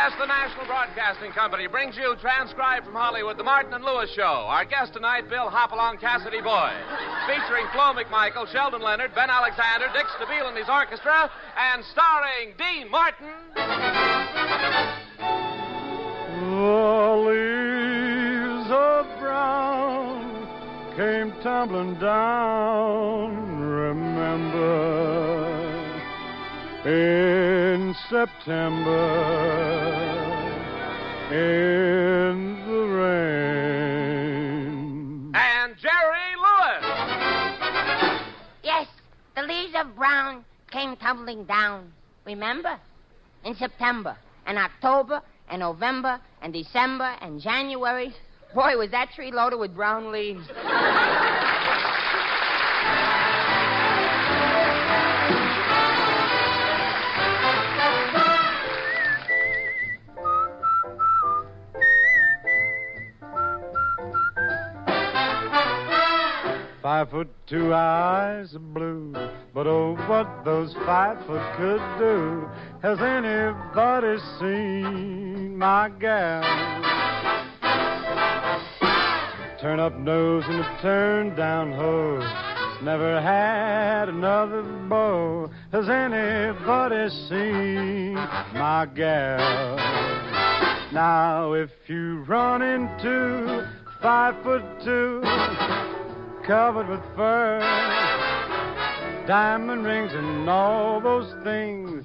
Yes, the National Broadcasting Company brings you, transcribed from Hollywood, the Martin and Lewis Show. Our guest tonight, Bill Hopalong Cassidy Boy. Featuring Flo McMichael, Sheldon Leonard, Ben Alexander, Dick Stabile and his orchestra, and starring Dean Martin. The leaves of brown came tumbling down, remember, in September, in the rain. And Jerry Lewis. Yes, the leaves of brown came tumbling down, remember? In September, and October, and November, and December, and January. Boy, was that tree loaded with brown leaves. 5'2" eyes of blue, but oh, what those 5 foot could do. Has anybody seen my gal? Turn up nose and a turn down hose. Never had another beau. Has anybody seen my gal? Now, if you run into 5'2", covered with fur, diamond rings and all those things,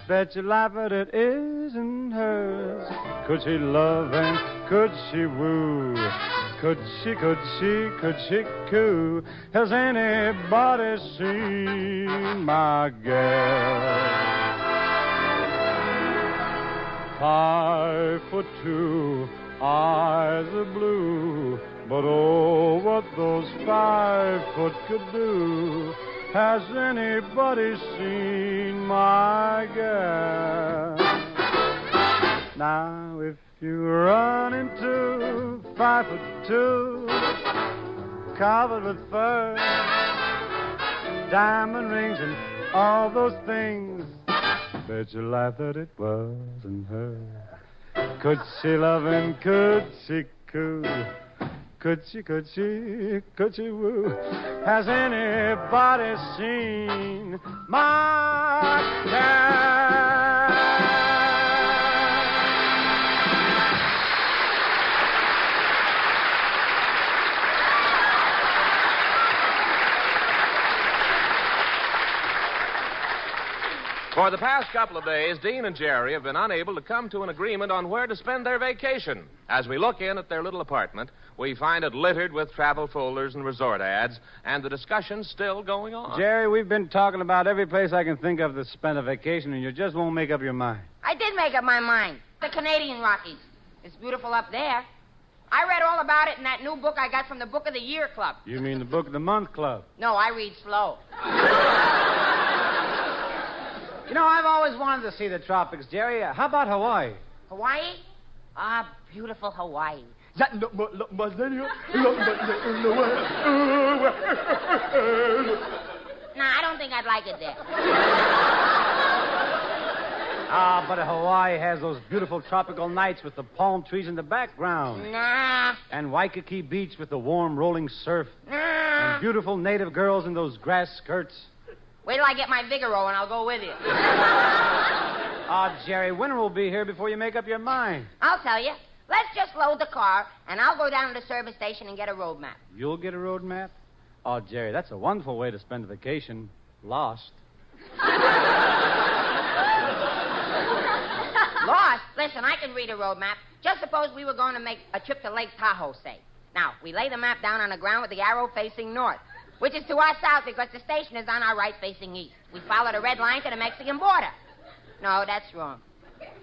bet your life that it isn't hers. Could she love and could she woo? Could she coo? Has anybody seen my gal? 5'2", eyes are blue, but oh, what those 5 foot could do. Has anybody seen my gal? Now, if you run into 5'2", covered with fur, diamond rings and all those things, bet your life that it wasn't her. Could she love and could she coo? Could she woo? Has anybody seen my gal? For the past couple of days, Dean and Jerry have been unable to come to an agreement on where to spend their vacation. As we look in at their little apartment, we find it littered with travel folders and resort ads, and the discussion's still going on. Jerry, we've been talking about every place I can think of to spend a vacation, and you just won't make up your mind. I did make up my mind. The Canadian Rockies. It's beautiful up there. I read all about it in that new book I got from the Book of the Year Club. You mean the Book of the Month Club? No, I read slow. You know, I've always wanted to see the tropics, Jerry. How about Hawaii? Hawaii? Ah, beautiful Hawaii. Nah, I don't think I'd like it there. But Hawaii has those beautiful tropical nights with the palm trees in the background. Nah. And Waikiki Beach with the warm rolling surf. Nah. And beautiful native girls in those grass skirts. Wait till I get my Vigoro and I'll go with you. Jerry, winter will be here before you make up your mind. I'll tell you. Let's just load the car, and I'll go down to the service station and get a road map. You'll get a road map? Oh, Jerry, that's a wonderful way to spend a vacation. Lost. Lost? Listen, I can read a road map. Just suppose we were going to make a trip to Lake Tahoe, say. Now, we lay the map down on the ground with the arrow facing north, which is to our south because the station is on our right facing east. We follow the red line to the Mexican border. No, that's wrong.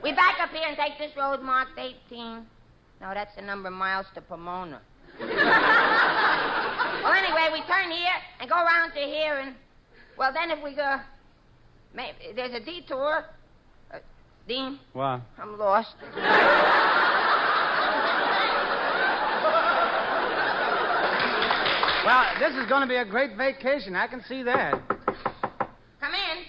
We back up here and take this road marked 18. No, that's the number of miles to Pomona. Well, anyway, we turn here and go around to here and... Well, then if we go... There's a detour. Dean? What? I'm lost. Well, this is going to be a great vacation. I can see that. Come in.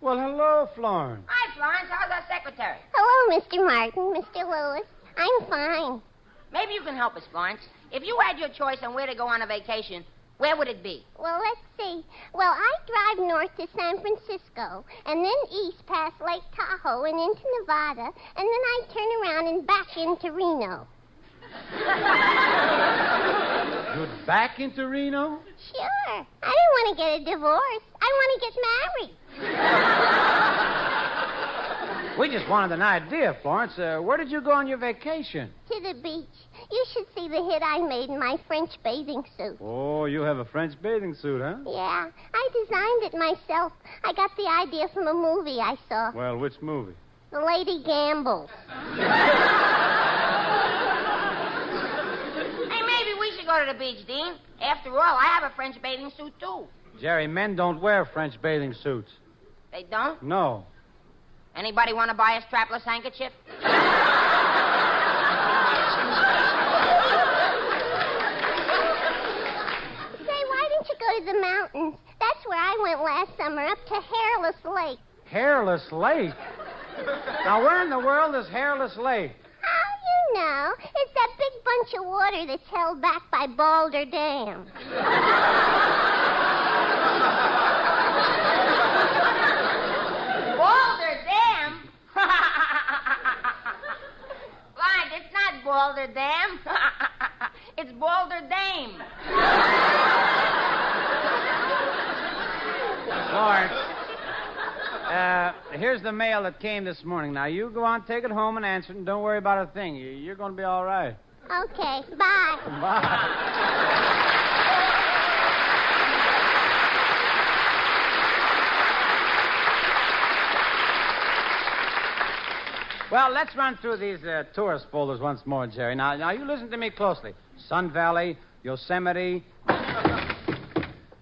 Well, hello, Florence. Hi, Florence. How's our secretary? Hello, Hello, Mr. Martin, Mr. Lewis. I'm fine. Maybe you can help us, Florence. If you had your choice on where to go on a vacation, where would it be? Well, let's see. Well, I drive north to San Francisco, and then east past Lake Tahoe and into Nevada, and then I turn around and back into Reno. You're back into Reno? Sure. I didn't want to get a divorce. I want to get married. We just wanted an idea, Florence. Where did you go on your vacation? To the beach. You should see the hit I made in my French bathing suit. Oh, you have a French bathing suit, huh? Yeah, I designed it myself. I got the idea from a movie I saw. Well, which movie? The Lady Gambles. Hey, maybe we should go to the beach, Dean. After all, I have a French bathing suit, too. Jerry, men don't wear French bathing suits. They don't? No. Anybody want to buy a strapless handkerchief? Go to the mountains. That's where I went last summer, up to Hairless Lake. Hairless Lake? Now, where in the world is Hairless Lake? Oh, you know. It's that big bunch of water that's held back by Boulder Dam. Boulder Dam? Right, it's not Boulder Dam. It's Boulder Dame. Florence, here's the mail that came this morning. Now, you go on, take it home and answer it, and don't worry about a thing. You're going to be all right. Okay, bye. Bye. Well, let's run through these tourist folders once more, Jerry. Now, you listen to me closely. Sun Valley, Yosemite.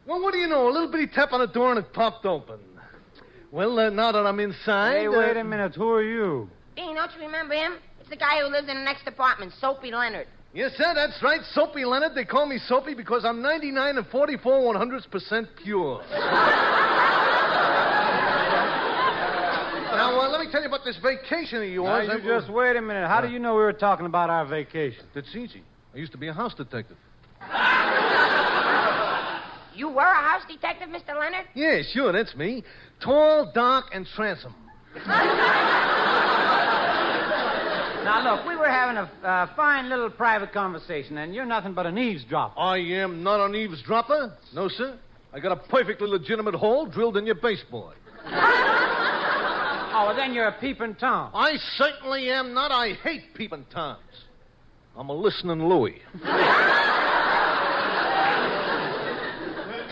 Well, what do you know? A little bitty tap on the door and it popped open. Well, now that I'm inside... Hey, wait a minute. Who are you? Dean, don't you remember him? It's the guy who lives in the next apartment, Soapy Leonard. Yes, sir, that's right. Soapy Leonard. They call me Soapy because I'm 99 and 44 100% pure. Now, let me tell you about this vacation of yours. Now, you just wait a minute. How do you know we were talking about our vacation? That's easy. I used to be a house detective. You were a house detective, Mr. Leonard? Yeah, sure, that's me. Tall, dark, and transom. Now, look, we were having a fine little private conversation, and you're nothing but an eavesdropper. I am not an eavesdropper. No, sir. I got a perfectly legitimate hole drilled in your baseboard. Oh, well, then you're a peeping Tom. I certainly am not. I hate peeping Toms. I'm a listening Louie.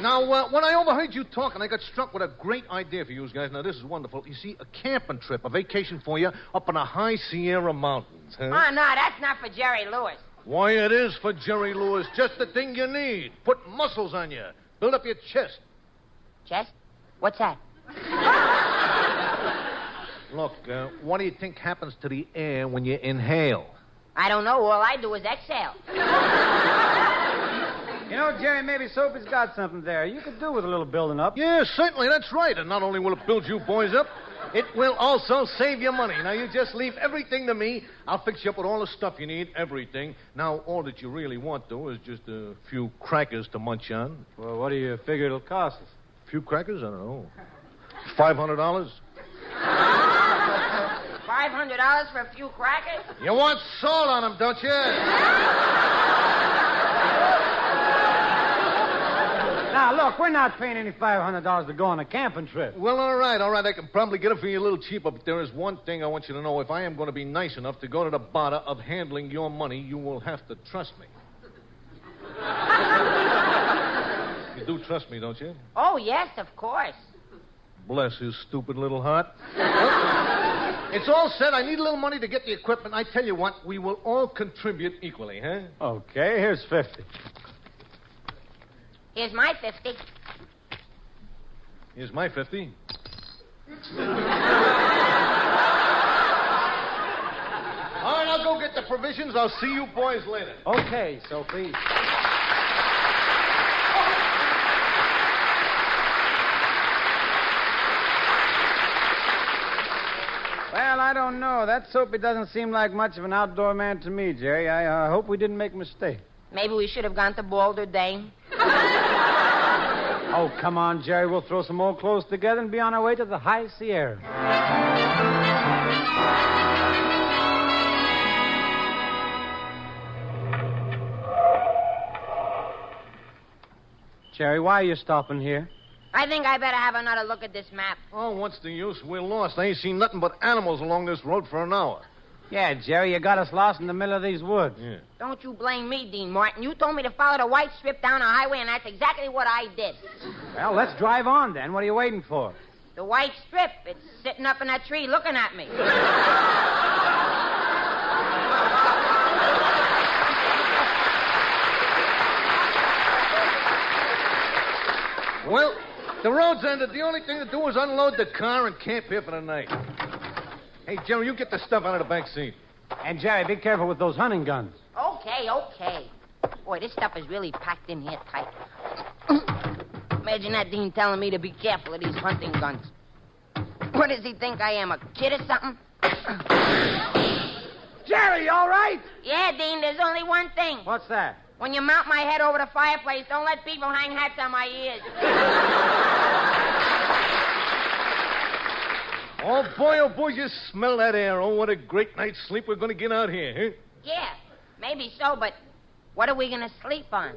Now, when I overheard you talking, I got struck with a great idea for you guys. Now, this is wonderful. You see, a camping trip, a vacation for you up in the high Sierra Mountains. Huh? Oh, no, that's not for Jerry Lewis. Why, it is for Jerry Lewis. Just the thing you need. Put muscles on you. Build up your chest. Chest? What's that? Look, what do you think happens to the air when you inhale? I don't know. All I do is exhale. You know, Jerry, maybe Soapy's got something there. You could do with a little building up. Yeah, certainly, that's right. And not only will it build you boys up, it will also save you money. Now, you just leave everything to me. I'll fix you up with all the stuff you need, everything. Now, all that you really want, though, is just a few crackers to munch on. Well, what do you figure it'll cost us? A few crackers? I don't know. $500? $500 for a few crackers? You want salt on them, don't you? Now, look, we're not paying any $500 to go on a camping trip. Well, all right. I can probably get it for you a little cheaper, but there is one thing I want you to know. If I am going to be nice enough to go to the bother of handling your money, you will have to trust me. You do trust me, don't you? Oh, yes, of course. Bless his stupid little heart. Well, it's all set. I need a little money to get the equipment. I tell you what, we will all contribute equally, huh? Okay, here's 50. Here's my 50. Here's my 50. All right, I'll go get the provisions. I'll see you boys later. Okay, Soapy. Well, I don't know. That Soapy doesn't seem like much of an outdoor man to me, Jerry. I hope we didn't make a mistake. Maybe we should have gone to Boulder, Dame. Oh, come on, Jerry. We'll throw some old clothes together and be on our way to the High Sierra. Jerry, why are you stopping here? I think I better have another look at this map. Oh, what's the use? We're lost. I ain't seen nothing but animals along this road for an hour. Yeah, Jerry, you got us lost in the middle of these woods. Yeah. Don't you blame me, Dean Martin. You told me to follow the white strip down the highway, and that's exactly what I did. Well, let's drive on then. What are you waiting for? The white strip, it's sitting up in that tree looking at me. Well, the road's ended. The only thing to do is unload the car and camp here for the night. Hey, Jerry, you get the stuff out of the back seat. And, Jerry, be careful with those hunting guns. Okay. Boy, this stuff is really packed in here tight. Imagine that Dean telling me to be careful of these hunting guns. What does he think I am, a kid or something? Jerry, you all right? Yeah, Dean, there's only one thing. What's that? When you mount my head over the fireplace, don't let people hang hats on my ears. Oh, boy, you smell that air. Oh, what a great night's sleep we're going to get out here, huh? Yeah, maybe so, but what are we going to sleep on?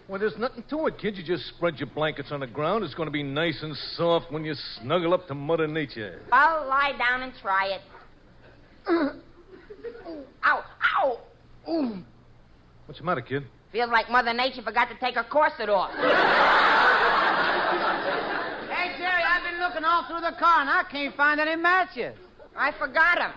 Well, there's nothing to it, kid. You just spread your blankets on the ground. It's going to be nice and soft when you snuggle up to Mother Nature. I'll lie down and try it. Ow! Ooh. What's the matter, kid? Feels like Mother Nature forgot to take her corset off. Hey, Jerry, I've been looking all through the car, and I can't find any matches. I forgot them.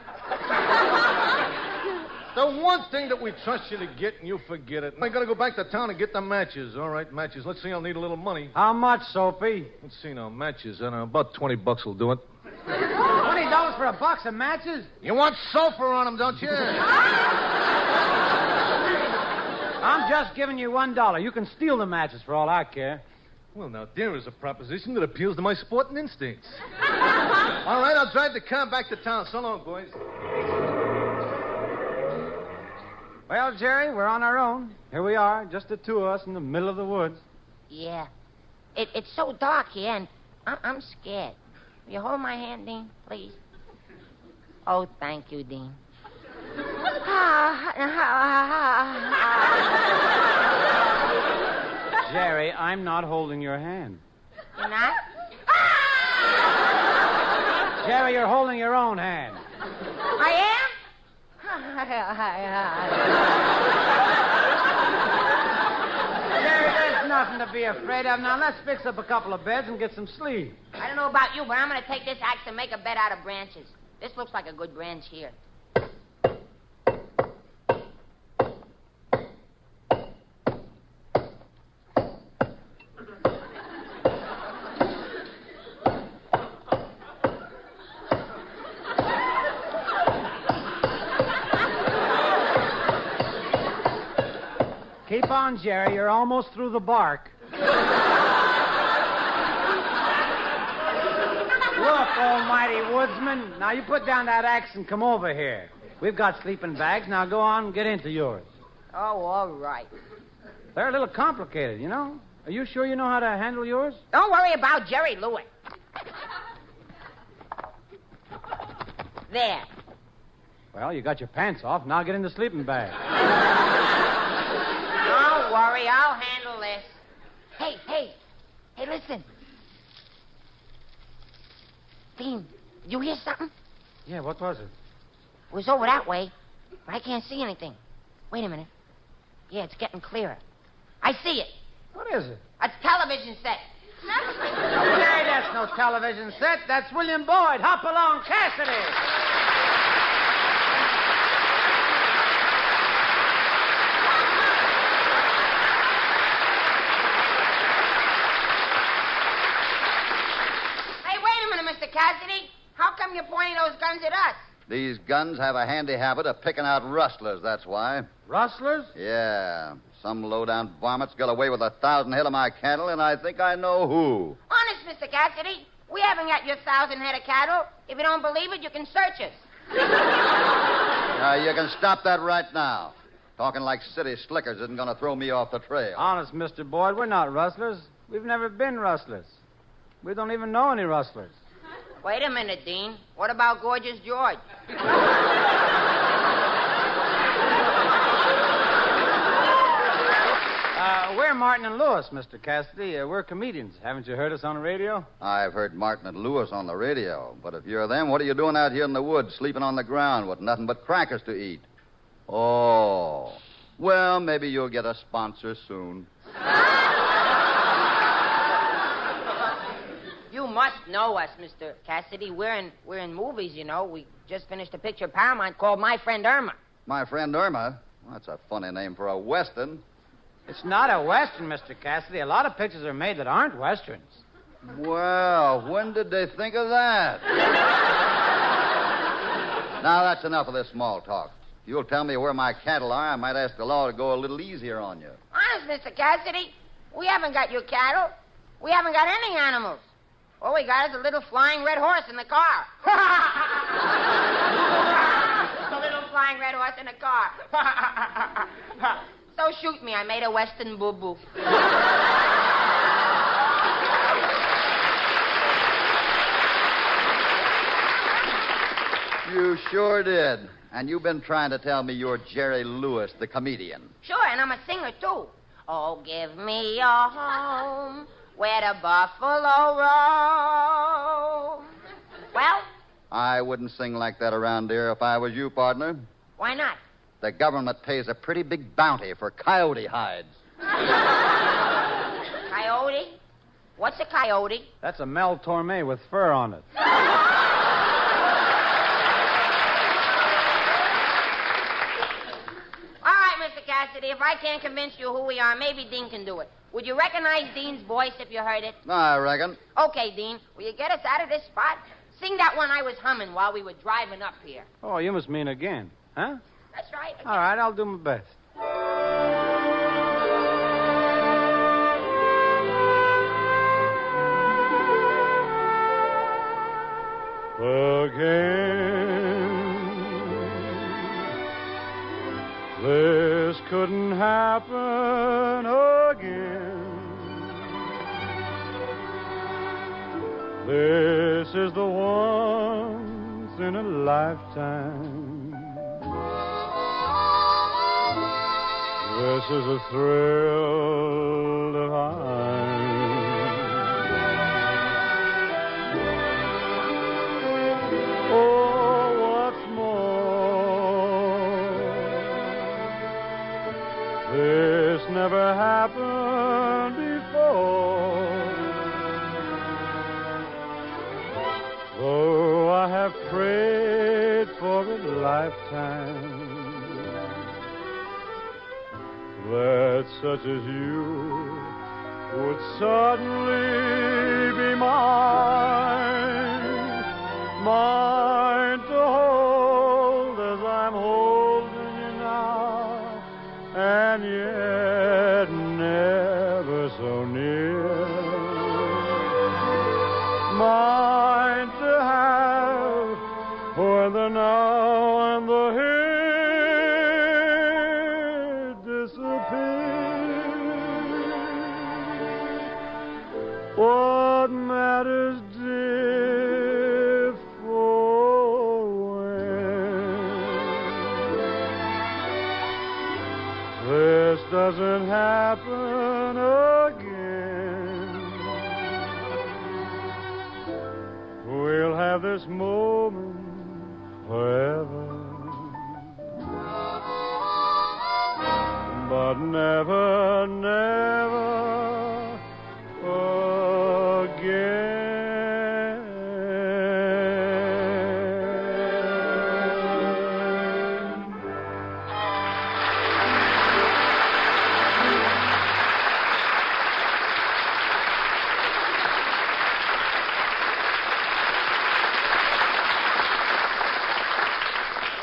The one thing that we trust you to get, and you forget it. I got to go back to town and get the matches. All right, matches. Let's see, I'll need a little money. How much, Soapy? Let's see now, matches. About $20 will do it. $20 for a box of matches? You want sulfur on them, don't you? I'm just giving you $1. You can steal the matches for all I care. Well, now, there is a proposition that appeals to my sporting instincts. All right, I'll drive the car back to town. So long, boys. Well, Jerry, we're on our own. Here we are, just the two of us in the middle of the woods. Yeah. It's so dark here, and I'm scared. Will you hold my hand, Dean, please? Oh, thank you, Dean. Jerry, I'm not holding your hand. You're not? Jerry, you're holding your own hand. I am? Jerry, there's nothing to be afraid of. Now, let's fix up a couple of beds and get some sleep. I don't know about you, but I'm going to take this axe and make a bed out of branches. This looks like a good branch here. Keep on, Jerry. You're almost through the bark. Look, almighty woodsman. Now, you put down that axe and come over here. We've got sleeping bags. Now, go on and get into yours. Oh, all right. They're a little complicated, you know. Are you sure you know how to handle yours? Don't worry about Jerry Lewis. There. Well, you got your pants off. Now get in the sleeping bag. Don't worry, I'll handle this. Hey, listen. Dean, did you hear something? Yeah, what was it? It was over that way, but I can't see anything. Wait a minute. Yeah, it's getting clearer. I see it. What is it? A television set. Jerry, that's no television set. That's William Boyd, Hopalong Cassidy. Mr. Cassidy, how come you're pointing those guns at us? These guns have a handy habit of picking out rustlers, that's why. Rustlers? Yeah. Some low-down varmints got away with 1,000 head of my cattle, and I think I know who. Honest, Mr. Cassidy, we haven't got your 1,000 head of cattle. If you don't believe it, you can search us. You can stop that right now. Talking like city slickers isn't going to throw me off the trail. Honest, Mr. Boyd, we're not rustlers. We've never been rustlers. We don't even know any rustlers. Wait a minute, Dean. What about Gorgeous George? We're Martin and Lewis, Mr. Cassidy. We're comedians. Haven't you heard us on the radio? I've heard Martin and Lewis on the radio. But if you're them, what are you doing out here in the woods, sleeping on the ground with nothing but crackers to eat? Oh. Well, maybe you'll get a sponsor soon. You must know us, Mr. Cassidy. We're in movies, you know. We just finished a picture at Paramount called My Friend Irma. My Friend Irma? Well, that's a funny name for a Western. It's not a Western, Mr. Cassidy. A lot of pictures are made that aren't Westerns. Well, when did they think of that? Now, that's enough of this small talk. If you'll tell me where my cattle are, I might ask the law to go a little easier on you. Honest, Mr. Cassidy, we haven't got your cattle. We haven't got any animals. All we got is a little flying red horse in the car. A little flying red horse in the car. So shoot me. I made a Western boo-boo. You sure did. And you've been trying to tell me you're Jerry Lewis, the comedian. Sure, and I'm a singer, too. Oh, give me a home where the buffalo roam. Well? I wouldn't sing like that around here if I was you, partner. Why not? The government pays a pretty big bounty for coyote hides. Coyote? What's a coyote? That's a Mel Torme with fur on it. All right, Mr. Cassidy, if I can't convince you who we are, maybe Dean can do it. Would you recognize Dean's voice if you heard it? I reckon. Okay, Dean, will you get us out of this spot? Sing that one I was humming while we were driving up here. Oh, you must mean again, huh? That's right. All right, I'll do my best. Again, this couldn't happen again. This is the once in a lifetime. This is a thrill divine. Oh, what's more, this never happened before. Though I have prayed for a lifetime that such as you would suddenly be mine, mine to hold as I'm holding you now, and yet never so near, mine to have when the now and the here what matters, dear, for when this doesn't happen again, we'll have this moment forever, but never, never again.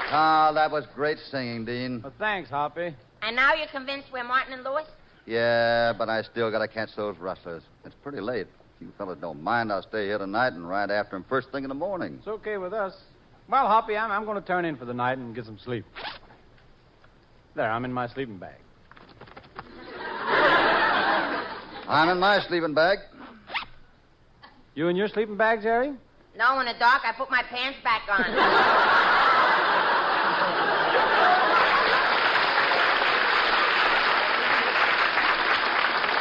Ah, that was great singing, Dean. Well, thanks, Hoppy. And now you're convinced we're Martin and Lewis? Yeah, but I still got to catch those rustlers. It's pretty late. If you fellas don't mind, I'll stay here tonight and ride after them first thing in the morning. It's okay with us. Well, Hoppy, I'm going to turn in for the night and get some sleep. There, I'm in my sleeping bag. I'm in my sleeping bag. You in your sleeping bag, Jerry? No, in the dark, I put my pants back on.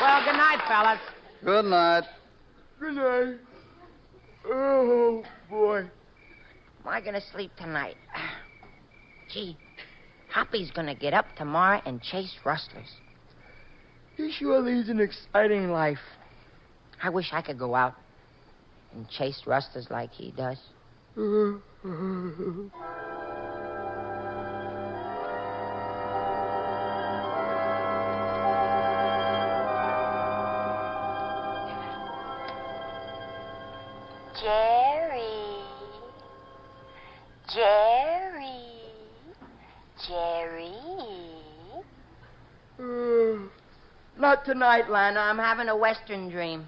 Well, good night, fellas. Good night. Good night. Oh, boy. Am I going to sleep tonight? Gee, Hoppy's going to get up tomorrow and chase rustlers. He sure leads an exciting life. I wish I could go out and chase rustlers like he does. Jerry. Jerry. Jerry. Not tonight, Lana. I'm having a Western dream.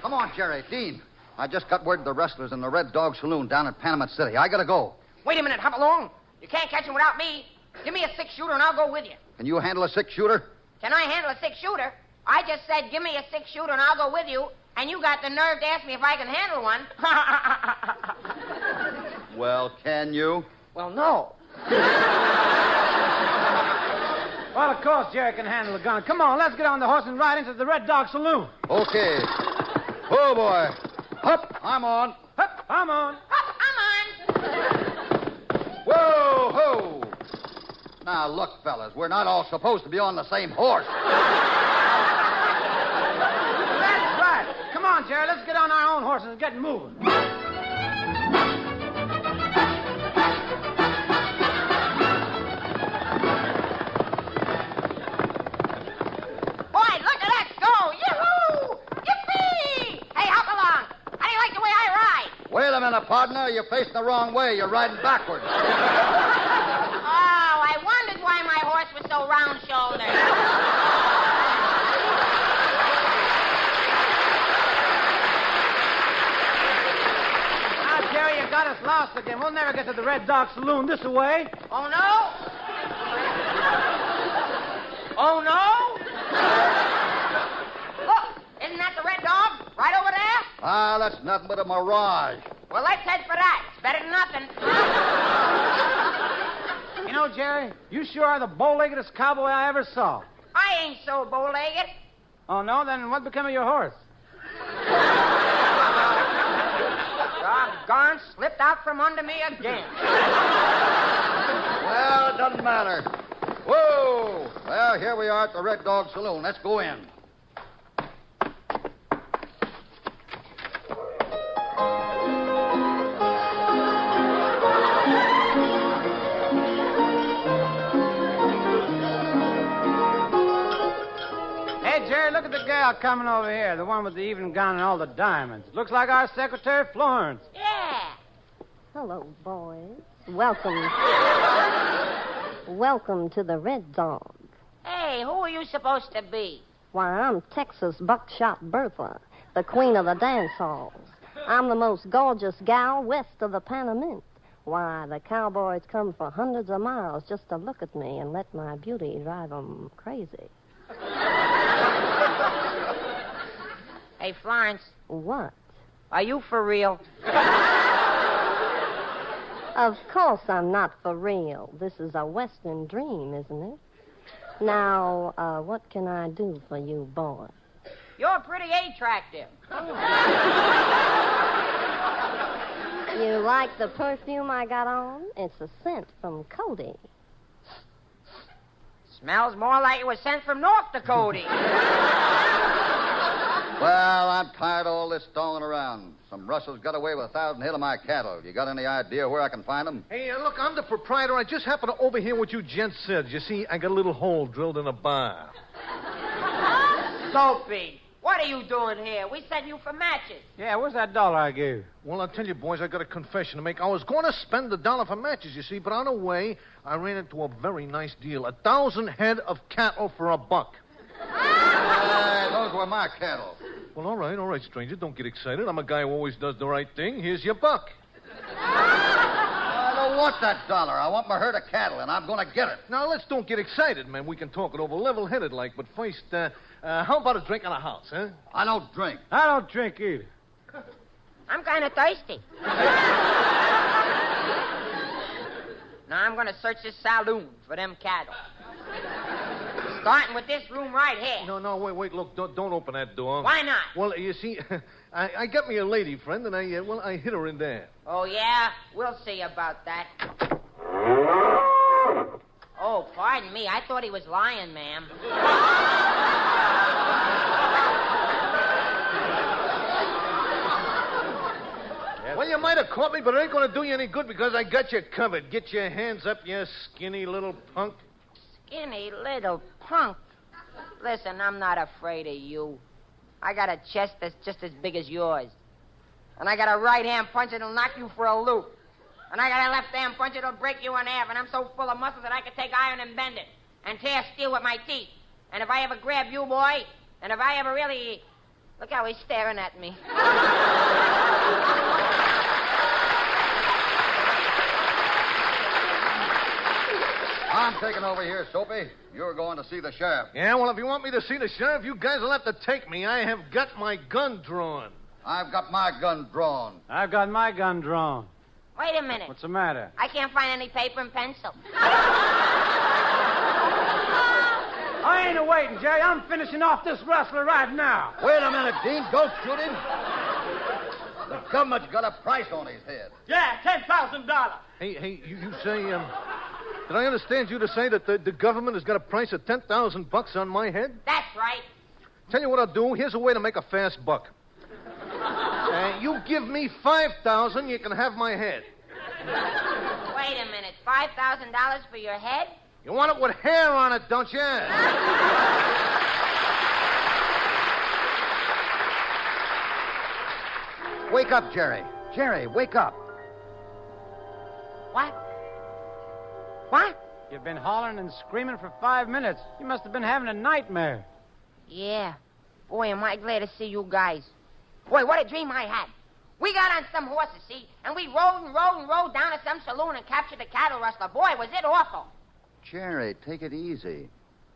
Come on, Jerry. Dean, I just got word of the wrestlers in the Red Dog Saloon down at Panama City. I gotta go. Wait a minute, Hopalong. You can't catch him without me. Give me a 6-shooter and I'll go with you. Can you handle a 6-shooter? Can I handle a 6-shooter? I just said, give me a 6-shooter and I'll go with you, and you got the nerve to ask me if I can handle one. Well, can you? Well, no. Well, of course Jerry can handle a gun. Come on, let's get on the horse and ride into the Red Dog Saloon. Okay. Oh, boy. Up, I'm on. Hup, I'm on. Hop, I'm on. Whoa, ho. Now, look, fellas, we're not all supposed to be on the same horse. That's right. Come on, Jerry, let's get on our own horses and get moving. Boy, look at us go. Yoo-hoo! Yippee! Hey, Hopalong, how do you like the way I ride? Wait a minute, partner. You're facing the wrong way. You're riding backwards. Oh, I wondered why my horse was so round-shouldered. Now, Jerry, you got us lost again. We'll never get to the Red Dog Saloon this way. Oh, no? Oh, no? Look, isn't that the Red Dog? Right over there? Ah, that's nothing but a mirage. Well, let's head for that. It's better than nothing. You know, Jerry, you sure are the bow-leggedest cowboy I ever saw. I ain't so bow-legged. Oh, no? Then what became of your horse? Doggone, slipped out from under me again. Well, it doesn't matter. Whoa! Well, here we are at the Red Dog Saloon. Let's go in. Hey, Jerry, look at the gal coming over here, the one with the even gown and all the diamonds. Looks like our secretary, Florence. Yeah. Hello, boys. Welcome. Welcome to the Red Dog. Hey, who are you supposed to be? Why, I'm Texas Buckshot Bertha, the queen of the dance halls. I'm the most gorgeous gal west of the Panamint. Why, the cowboys come for hundreds of miles just to look at me and let my beauty drive them crazy. Hey, Florence, What? are you for real? Of course I'm not for real. This is a Western dream, isn't it? Now, what can I do for you, boy? You're pretty attractive. You like the perfume I got on? It's a scent from Cody. Smells more like it was sent from North Dakota. Well, I'm tired of all this stalling around. Some Russells got away with 1,000 head of my cattle. You got any idea where I can find them? Hey, look, I'm the proprietor. I just happened to overhear what you gents said. You see, I got a little hole drilled in a bar. Soapy, What are you doing here? We sent you for matches. Yeah, where's that dollar I gave? Well, I'll tell you, boys, I got a confession to make. I was going to spend $1 for matches, you see, but on the way, I ran into a very nice deal. 1,000 head of cattle for $1. Those were my cattle. Well, all right, stranger. Don't get excited. I'm a guy who always does the right thing. Here's your $1. I don't want that dollar. I want my herd of cattle, and I'm going to get it. Now, let's don't get excited, man. We can talk it over level-headed like. But first, how about a drink on the house, huh? I don't drink. I don't drink either. I'm kind of thirsty. Now, I'm going to search this saloon for them cattle. Starting with this room right here. No, wait, look, don't open that door. Why not? Well, you see, I got me a lady friend, and I hit her in there. Oh, yeah? We'll see about that. Oh, pardon me. I thought he was lying, ma'am. Well, you might have caught me, but it ain't going to do you any good because I got you covered. Get your hands up, you skinny little punk. Skinny little punk. Listen, I'm not afraid of you. I got a chest that's just as big as yours. And I got a right-hand punch that'll knock you for a loop. And I got a left-hand punch that'll break you in half. And I'm so full of muscle that I can take iron and bend it. And tear steel with my teeth. And if I ever grab you, boy, and if I ever really... Look how he's staring at me. I'm taking over here, Soapy. You're going to see the sheriff. Yeah, well, if you want me to see the sheriff, you guys will have to take me. I have got my gun drawn. I've got my gun drawn. I've got my gun drawn. Wait a minute. What's the matter? I can't find any paper and pencil. I ain't waiting, Jerry. I'm finishing off this rustler right now. Wait a minute, Dean. Don't shoot him. The government's got a price on his head. Yeah, $10,000. Hey, you say, did I understand you to say that the government has got a price of $10,000 on my head? That's right. Tell you what I'll do. Here's a way to make a fast buck. You give me $5,000, you can have my head. Wait a minute. $5,000 for your head? You want it with hair on it, don't you? Wake up, Jerry. Jerry, wake up. What? What? You've been hollering and screaming for 5 minutes. You must have been having a nightmare. Yeah. Boy, am I glad to see you guys. Boy, what a dream I had. We got on some horses, see, and we rode down to some saloon and captured the cattle rustler. Boy, was it awful. Jerry, take it easy.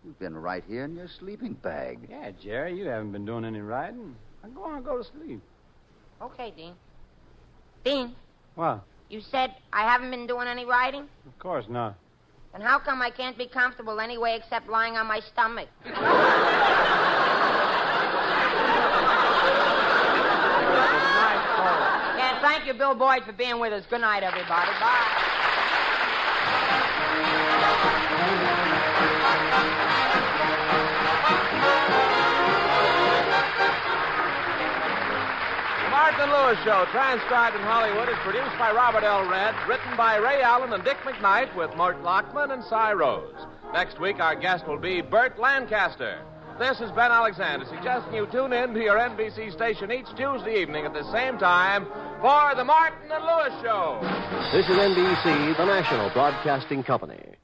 You've been right here in your sleeping bag. Yeah, Jerry, you haven't been doing any riding. Now go on, go to sleep. Okay, Dean. Dean, What? you said I haven't been doing any riding? Of course not. Then how come I can't be comfortable anyway except lying on my stomach? Yeah, thank you, Bill Boyd, for being with us. Good night, everybody. Bye. The Martin Lewis Show, transcribed in Hollywood, is produced by Robert L. Red, written by Ray Allen and Dick McKnight, with Mort Lockman and Cy Rose. Next week, our guest will be Burt Lancaster. This is Ben Alexander, suggesting you tune in to your NBC station each Tuesday evening at the same time for the Martin and Lewis Show. This is NBC, the national broadcasting company.